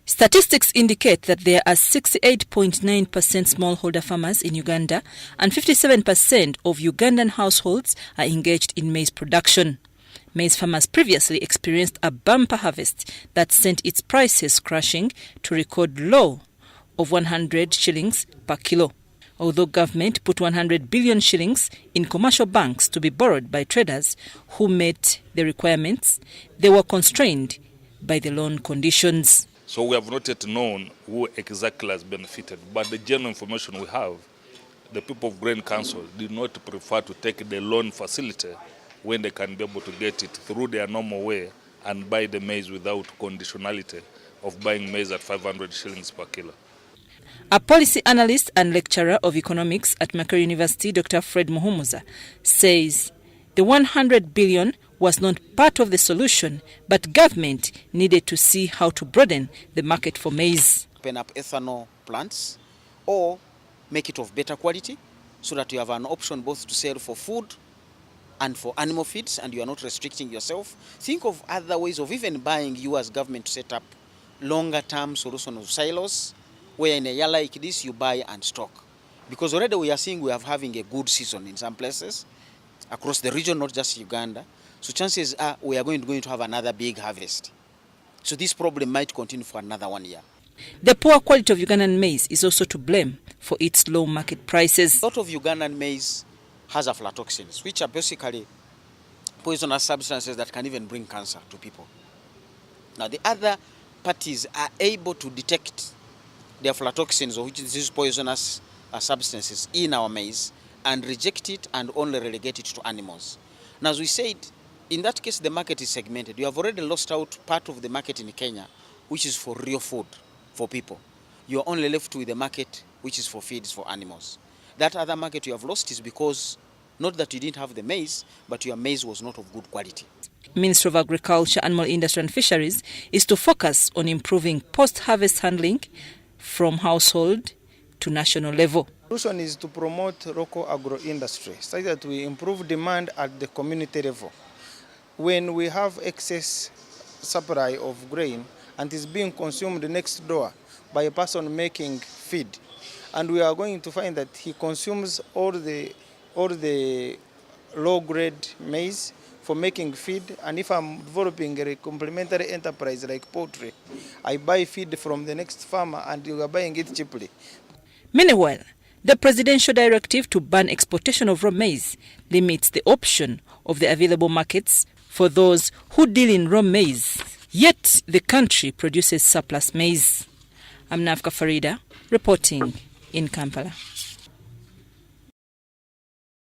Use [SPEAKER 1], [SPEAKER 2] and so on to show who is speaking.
[SPEAKER 1] Statistics indicate that there are 68.9% smallholder farmers in Uganda, and 57% of Ugandan households are engaged in maize production. Maize farmers previously experienced a bumper harvest that sent its prices crashing to record low of 100 shillings per kilo. Although government put 100 billion shillings in commercial banks to be borrowed by traders who met the requirements, they were constrained by the loan conditions.
[SPEAKER 2] So we have not yet known who exactly has benefited, but the general information we have, the people of Grain Council did not prefer to take the loan facility when they can be able to get it through their normal way and buy the maize without conditionality of buying maize at 500 shillings per kilo.
[SPEAKER 1] A policy analyst and lecturer of economics at Macquarie University, Dr. Fred Muhumuza, says the 100 billion was not part of the solution, but government needed to see how to broaden the market for maize.
[SPEAKER 3] Open up ethanol plants or make it of better quality so that you have an option both to sell for food and for animal feeds, and you are not restricting yourself. Think of other ways of even buying you as government to set up longer term solution of silos, where in a year like this you buy and stock. Because already we are seeing we are having a good season in some places across the region, not just Uganda. So chances are we are going to have another big harvest. So this problem might continue for another 1 year.
[SPEAKER 1] The poor quality of Ugandan maize is also to blame for its low market prices.
[SPEAKER 3] A lot of Ugandan maize has aflatoxins, which are basically poisonous substances that can even bring cancer to people. Now the other parties are able to detect the aflatoxins, or which is these poisonous substances in our maize, and reject it and only relegate it to animals. Now, as we said, in that case, the market is segmented. You have already lost out part of the market in Kenya, which is for real food for people. You are only left with the market which is for feeds for animals. That other market you have lost is because not that you didn't have the maize, but your maize was not of good quality.
[SPEAKER 1] Ministry of Agriculture, Animal Industry and Fisheries is to focus on improving post-harvest handling from household to national level.
[SPEAKER 4] The solution is to promote local agro-industry so that we improve demand at the community level. When we have excess supply of grain and is being consumed next door by a person making feed, and we are going to find that he consumes all the low-grade maize for making feed, and if I'm developing a complementary enterprise like poultry, I buy feed from the next farmer and you are buying it cheaply.
[SPEAKER 1] Meanwhile, the presidential directive to ban exportation of raw maize limits the option of the available markets for those who deal in raw maize. Yet the country produces surplus maize. I'm Nafka Farida, reporting in Kampala.